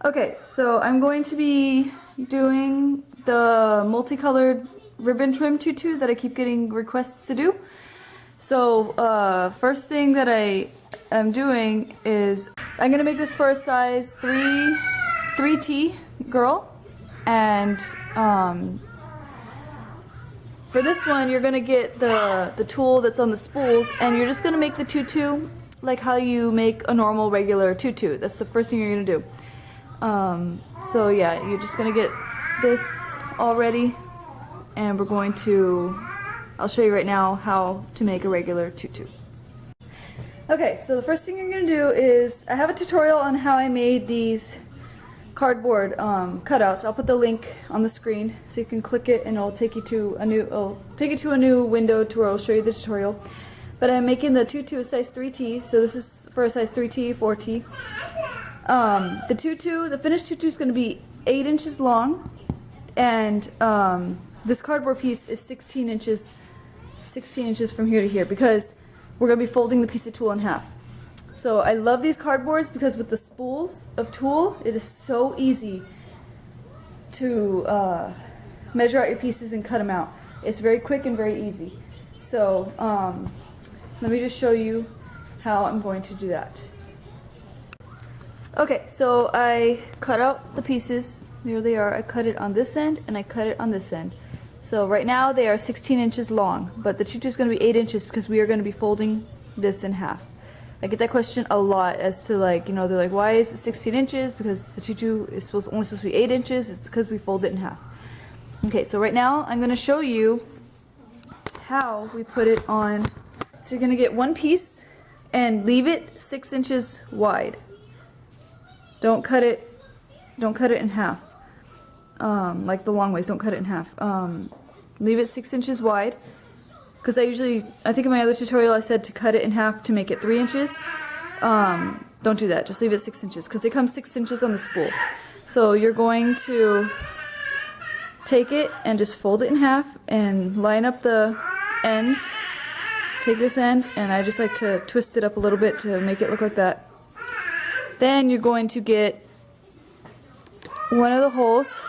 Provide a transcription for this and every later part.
Okay, so I'm going to be doing the multicolored ribbon trim tutu that I keep getting requests to do. So first thing that I am doing is I'm gonna make this for a size 3T girl, and for this one you're gonna get the tool that's on the spools, and you're just gonna make the tutu like how you make a normal regular tutu. That's the first thing you're gonna do. So yeah, you're just gonna get this all ready, and we're going to, I'll show you right now how to make a regular tutu. Okay, so the first thing you're gonna do is, I have a tutorial on how I made these cardboard cutouts. I'll put the link on the screen so you can click it and it'll take you to a new window to where I'll show you the tutorial. But I'm making the tutu a size 3T, so this is for a size 3T, 4T. The finished tutu is going to be 8 inches long, and this cardboard piece is 16 inches from here to here, because we're going to be folding the piece of tulle in half. So I love these cardboards because with the spools of tulle, it is so easy to measure out your pieces and cut them out. It's very quick and very easy. So let me just show you how I'm going to do that. Okay, so I cut out the pieces. Here they are. I cut it on this end and I cut it on this end. So right now they are 16 inches long, but the tutu is going to be 8 inches because we are going to be folding this in half. I get that question a lot as to, like, you know, they're like, why is it 16 inches? Because the tutu is only supposed to be 8 inches. It's because we fold it in half. Okay, so right now I'm going to show you how we put it on. So you're going to get one piece and leave it 6 inches wide. Don't cut it in half. Like the long ways, don't cut it in half. Leave it 6 inches wide. Because I think in my other tutorial I said to cut it in half to make it 3 inches. Don't do that, just leave it 6 inches, because they come 6 inches on the spool. So you're going to take it and just fold it in half and line up the ends. Take this end, and I just like to twist it up a little bit to make it look like that. Then you're going to get one of the holes.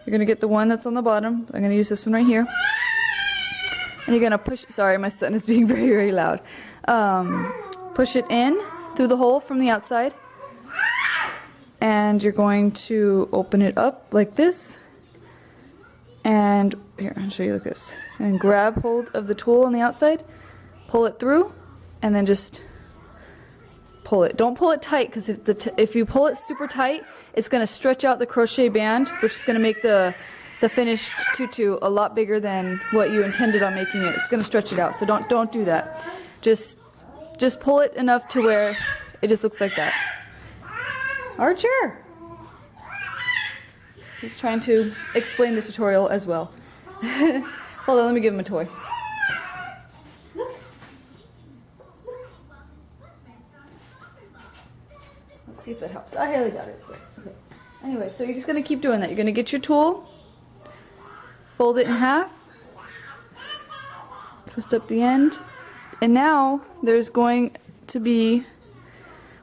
You're going to get the one that's on the bottom. I'm going to use this one right here. And you're going to push, sorry, my son is being very, very loud. Push it in through the hole from the outside. And you're going to open it up like this. And here, I'll show you like this. And grab hold of the tool on the outside. Pull it through. And then just pull it. Don't pull it tight, because if you pull it super tight, it's going to stretch out the crochet band, which is going to make the finished tutu a lot bigger than what you intended on making it. It's going to stretch it out, so don't do that. Just pull it enough to where it just looks like that. Archer! He's trying to explain the tutorial as well. Hold on, let me give him a toy. Let's see if that helps. I highly doubt it. Okay. Anyway, so you're just going to keep doing that. You're going to get your tool, fold it in half, twist up the end, and now there's going to be,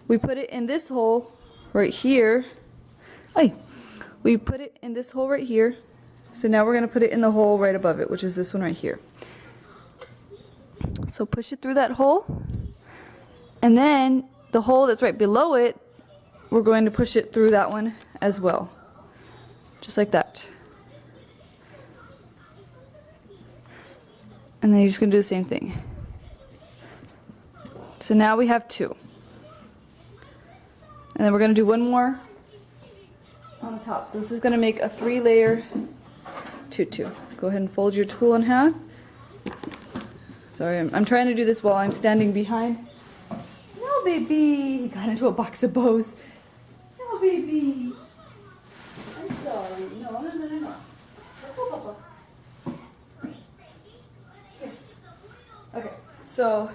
we put it in this hole right here. We put it in this hole right here, so now we're going to put it in the hole right above it, which is this one right here. So push it through that hole, and then the hole that's right below it, we're going to push it through that one as well, just like that. And then you're just going to do the same thing. So now we have 2. And then we're going to do one more on the top. So this is going to make a 3-layer tutu. Go ahead and fold your tool in half. Sorry, I'm trying to do this while I'm standing behind. No, baby! He got into a box of bows. No, baby! I'm sorry. No. Oh, Papa. Okay, so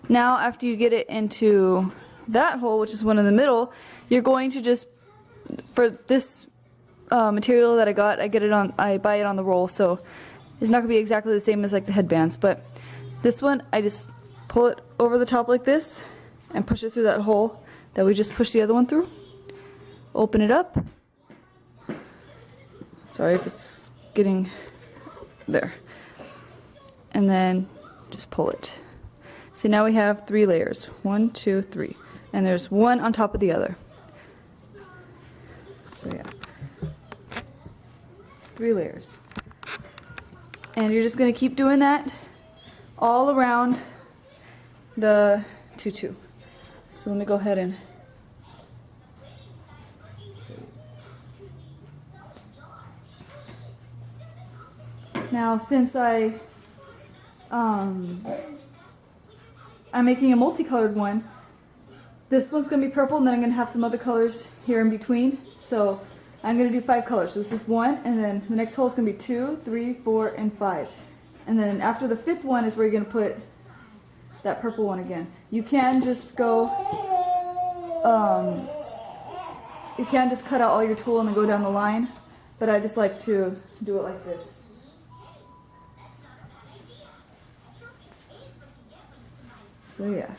now after you get it into that hole, which is one in the middle, you're going to just, for this material that I got, I buy it on the roll, so it's not going to be exactly the same as like the headbands, but this one, I just pull it over the top like this and push it through that hole that we just pushed the other one through. open it up. Sorry if it's getting there. And then just pull it. So now we have 3 layers. 1, 2, 3. And there's one on top of the other. So yeah. 3 layers. And you're just going to keep doing that all around the tutu. So let me go ahead and now, since I'm making a multicolored one, this one's gonna be purple, and then I'm gonna have some other colors here in between. So I'm gonna do 5 colors. So this is 1, and then the next hole is gonna be 2, 3, 4, and 5. And then after the 5th one is where you're gonna put that purple one again. You can just go, you can just cut out all your tulle and then go down the line, but I just like to do it like this. So yeah.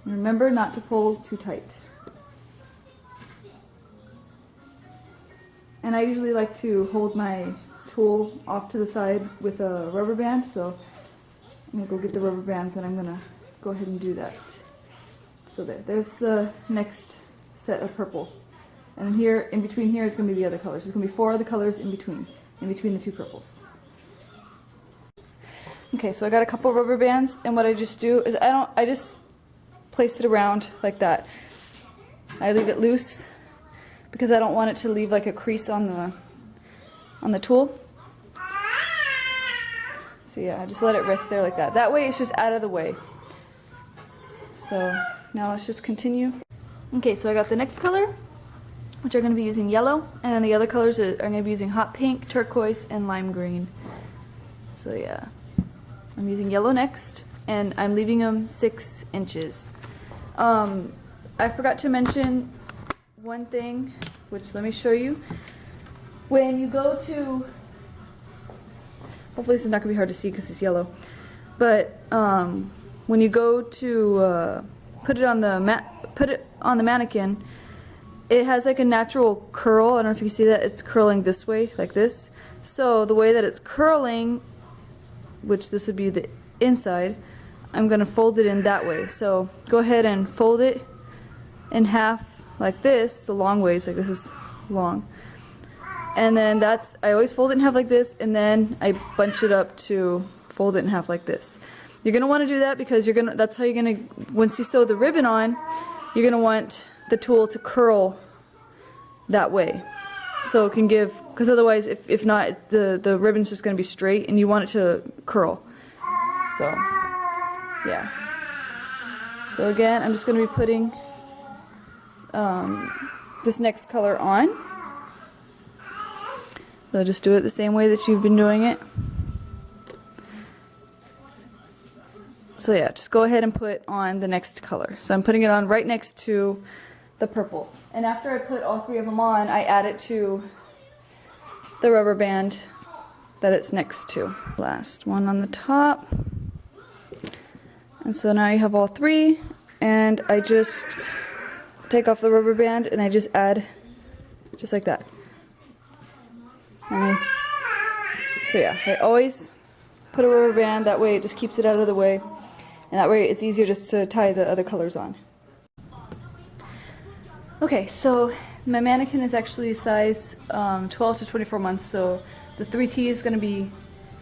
Remember not to pull too tight. And I usually like to hold my tulle off to the side with a rubber band, so I'm gonna go get the rubber bands and I'm gonna go ahead and do that. So there's the next set of purple. And then here, in between here is going to be the other colors. There's going to be 4 other colors in between the 2 purples. Okay, so I got a couple rubber bands, and what I just do is I just place it around like that. I leave it loose because I don't want it to leave like a crease on the tulle. So yeah, I just let it rest there like that. That way it's just out of the way. So now let's just continue. Okay, so I got the next color, which are going to be using yellow, and then the other colors are going to be using hot pink, turquoise, and lime green. So yeah, I'm using yellow next, and I'm leaving them 6 inches. I forgot to mention one thing, which let me show you. When you go to, hopefully this is not going to be hard to see because it's yellow, but when you go to put it on the mannequin, it has like a natural curl. I don't know if you can see that. It's curling this way, like this. So the way that it's curling, which this would be the inside, I'm going to fold it in that way. So go ahead and fold it in half like this, the long ways, like this is long. And then I always fold it in half like this, and then I bunch it up to fold it in half like this. You're going to want to do that because that's how you're going to, once you sew the ribbon on, you're going to want the tulle to curl that way, so it can give, because otherwise if not, the ribbon's just going to be straight and you want it to curl. So yeah, so again I'm just going to be putting this next color on. So just do it the same way that you've been doing it. So yeah, just go ahead and put on the next color. So I'm putting it on right next to the purple. And after I put all 3 of them on, I add it to the rubber band that it's next to. Last one on the top. And so now you have all 3, and I just take off the rubber band and I just add just like that. So yeah, I always put a rubber band, that way it just keeps it out of the way, and that way it's easier just to tie the other colors on. Okay, so my mannequin is actually size 12 to 24 months, so the 3T is going to be,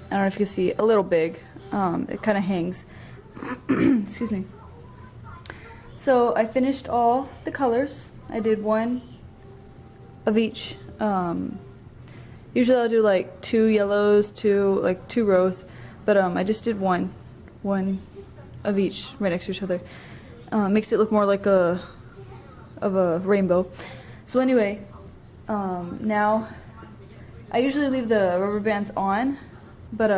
I don't know if you can see, a little big. It kind of hangs. Excuse me. So I finished all the colors. I did 1 of each. Usually I'll do like 2 yellows, 2 rows, but I just did one of each right next to each other. Makes it look more like a rainbow. So anyway, now I usually leave the rubber bands on, but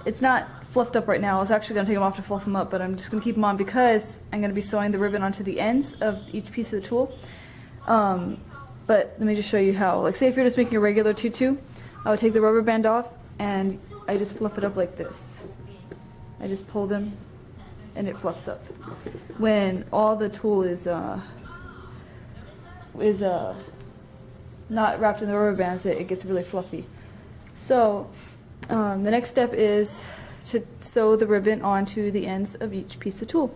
it's not fluffed up right now. I was actually going to take them off to fluff them up, but I'm just going to keep them on because I'm going to be sewing the ribbon onto the ends of each piece of the tulle. But let me just show you how. Like, say if you're just making a regular tutu, I would take the rubber band off and I just fluff it up like this. I just pull them and it fluffs up. When all the tulle is not wrapped in the rubber bands, it gets really fluffy. So the next step is to sew the ribbon onto the ends of each piece of tulle.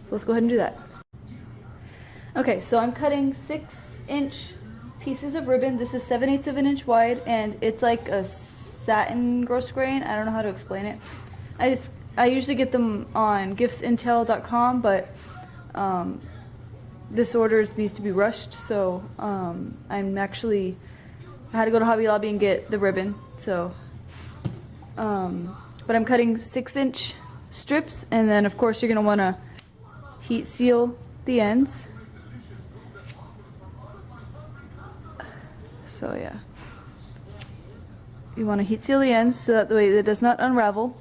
So let's go ahead and do that. Okay, so I'm cutting 6-inch pieces of ribbon. This is 7/8 of an inch wide, and it's like a satin gross grain. I don't know how to explain it. I usually get them on giftsintel.com, but this order needs to be rushed, so I had to go to Hobby Lobby and get the ribbon. So, but I'm cutting 6-inch strips, and then of course you're gonna want to heat seal the ends. So yeah, you want to heat seal the ends so that the way it does not unravel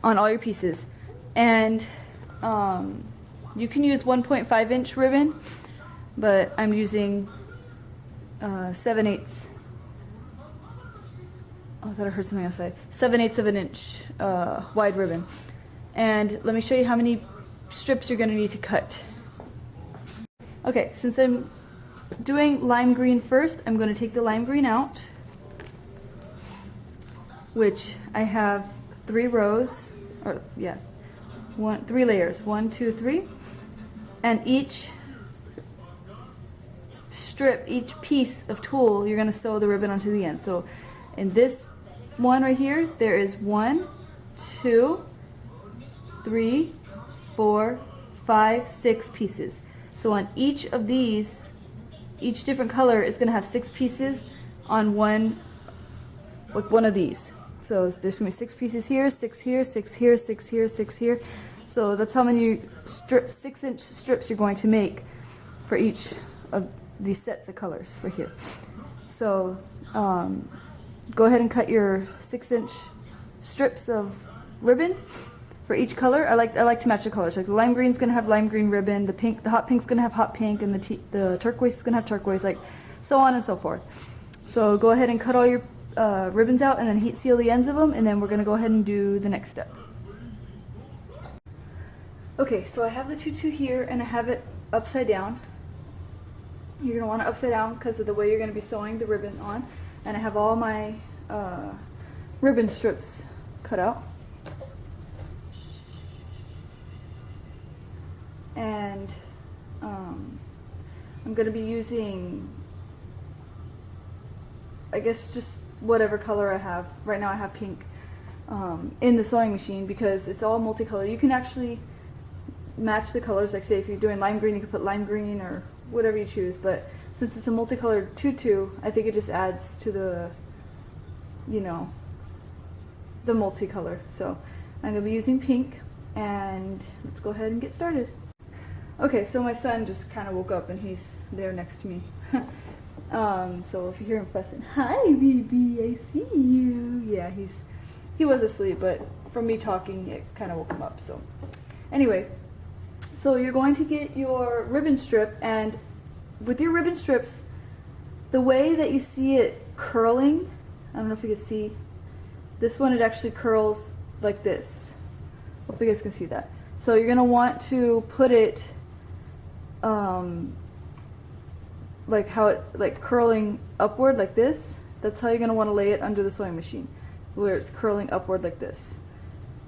on all your pieces. And you can use 1.5-inch ribbon, but I'm using 7/8. Oh, I thought I heard something outside. 7/8 of an inch wide ribbon. And let me show you how many strips you're going to need to cut. Okay, since I'm doing lime green first, I'm going to take the lime green out, which I have 3 rows, or yeah, 3 layers, 1, 2, 3, and each strip, each piece of tulle, you're going to sew the ribbon onto the end. So in this one right here, there is 1, 2, 3, 4, 5, 6 pieces. So on each of these, each different color is going to have 6 pieces on one of these. So there's going to be 6 pieces here, 6 here, 6 here, 6 here, 6 here. So that's how many 6-inch strips you're going to make for each of these sets of colors right here. So go ahead and cut your 6-inch strips of ribbon for each color. I like to match the colors. Like the lime green's gonna have lime green ribbon, the hot pink's gonna have hot pink, and the turquoise is gonna have turquoise, like so on and so forth. So go ahead and cut all your ribbons out and then heat seal the ends of them, and then we're gonna go ahead and do the next step. Okay, so I have the tutu here and I have it upside down. You're gonna want it upside down because of the way you're gonna be sewing the ribbon on. And I have all my ribbon strips cut out. And I'm going to be using, I guess, just whatever color I have. Right now I have pink in the sewing machine because it's all multicolored. You can actually match the colors, like say if you're doing lime green, you can put lime green or whatever you choose, but since it's a multicolored tutu, I think it just adds to the, you know, the multicolor. So I'm going to be using pink, and let's go ahead and get started. Okay, so my son just kind of woke up and he's there next to me. So if you hear him fussing, "Hi baby, I see you." Yeah, he was asleep, but from me talking it kind of woke him up. So anyway, so you're going to get your ribbon strip, and with your ribbon strips, the way that you see it curling, I don't know if you can see, this one it actually curls like this. Hopefully you guys can see that. So you're going to want to put it like how it, like curling upward like this. That's how you're going to want to lay it under the sewing machine, where it's curling upward like this.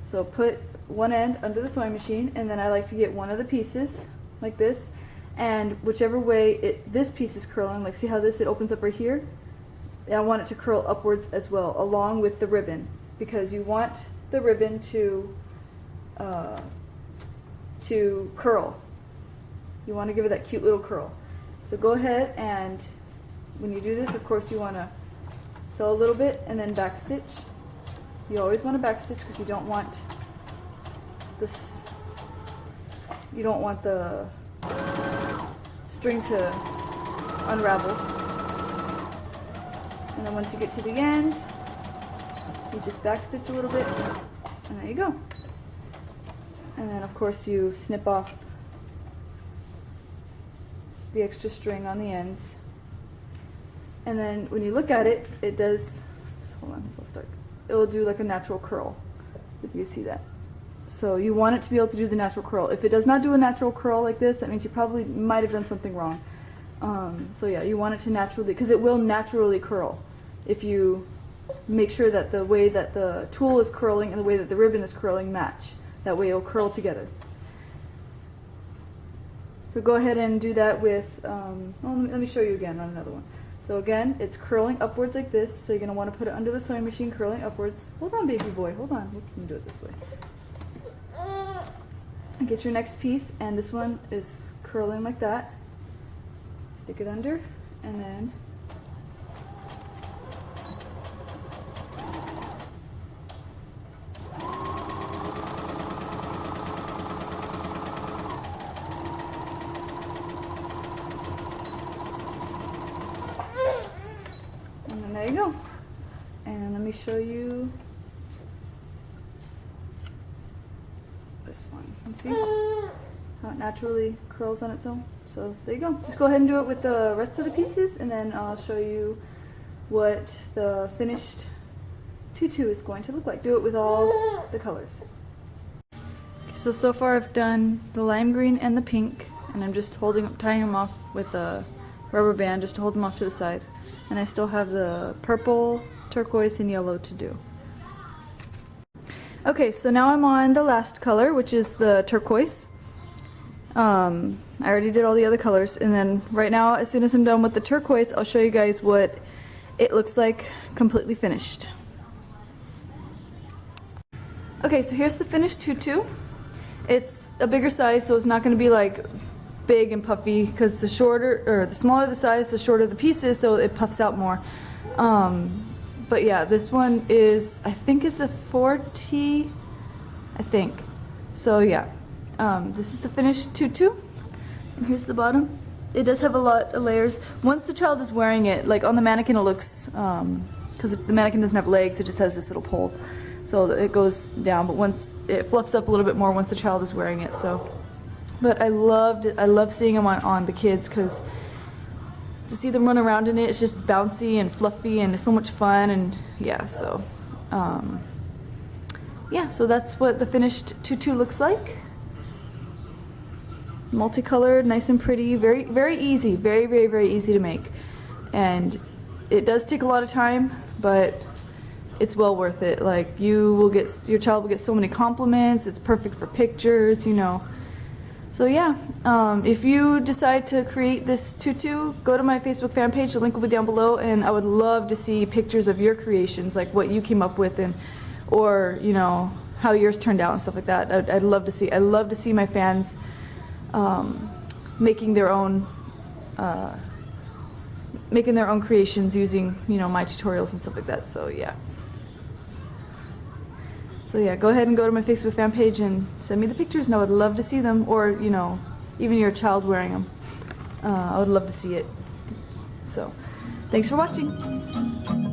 So put one end under the sewing machine, and then I like to get one of the pieces like this, and whichever way this piece is curling, like see how this, it opens up right here, I want it to curl upwards as well, along with the ribbon, because you want the ribbon to curl. You want to give it that cute little curl. So go ahead, and when you do this, of course you want to sew a little bit and then backstitch. You always want to backstitch because you don't want this, you don't want the string to unravel. And then once you get to the end, you just backstitch a little bit, and there you go. And then of course you snip off the extra string on the ends. And then when you look at it, it does, hold on, so I'll start. It will do like a natural curl. if you see that. So you want it to be able to do the natural curl. If it does not do a natural curl like this, that means you probably might have done something wrong. So yeah, you want it to naturally, because it will naturally curl if you make sure that the way that the tool is curling and the way that the ribbon is curling match. That way it'll curl together. So go ahead and do that with, let me show you again on another one. So again, it's curling upwards like this, so you're going to want to put it under the sewing machine, curling upwards. Hold on, baby boy, hold on. Whoops, let me do it this way. And get your next piece, and this one is curling like that. Stick it under, and then there you go. And let me show you this one. You see how it naturally curls on its own? So there you go. Just go ahead and do it with the rest of the pieces, and then I'll show you what the finished tutu is going to look like. Do it with all the colors. So far I've done the lime green and the pink, and I'm just tying them off with a rubber band just to hold them off to the side. And I still have the purple, turquoise, and yellow to do. Okay, so now I'm on the last color, which is the turquoise. I already did all the other colors, and then right now, as soon as I'm done with the turquoise, I'll show you guys what it looks like completely finished. Okay, so here's the finished tutu. It's a bigger size, so it's not going to be like big and puffy, because the smaller the size, the shorter the pieces, so it puffs out more. But yeah, this one is, I think it's a 4T, I think. So yeah, this is the finished tutu, and here's the bottom. It does have a lot of layers. Once the child is wearing it, like on the mannequin it looks, because the mannequin doesn't have legs, it just has this little pole, so it goes down, but once it fluffs up a little bit more once the child is wearing it. So. But I love seeing them on the kids, because to see them run around in it, it's just bouncy and fluffy and it's so much fun. And yeah, so yeah, so that's what the finished tutu looks like. Multicolored, nice and pretty, very easy, very easy to make. And it does take a lot of time, but it's well worth it. Like, your child will get so many compliments. It's perfect for pictures, you know. So yeah, if you decide to create this tutu, go to my Facebook fan page, the link will be down below, and I would love to see pictures of your creations, like what you came up with, or you know, how yours turned out and stuff like that. I'd love to see. I love to see my fans making their own creations using, you know, my tutorials and stuff like that. So yeah. So yeah, go ahead and go to my Facebook fan page and send me the pictures, and I would love to see them, or, you know, even your child wearing them. I would love to see it. So, thanks for watching.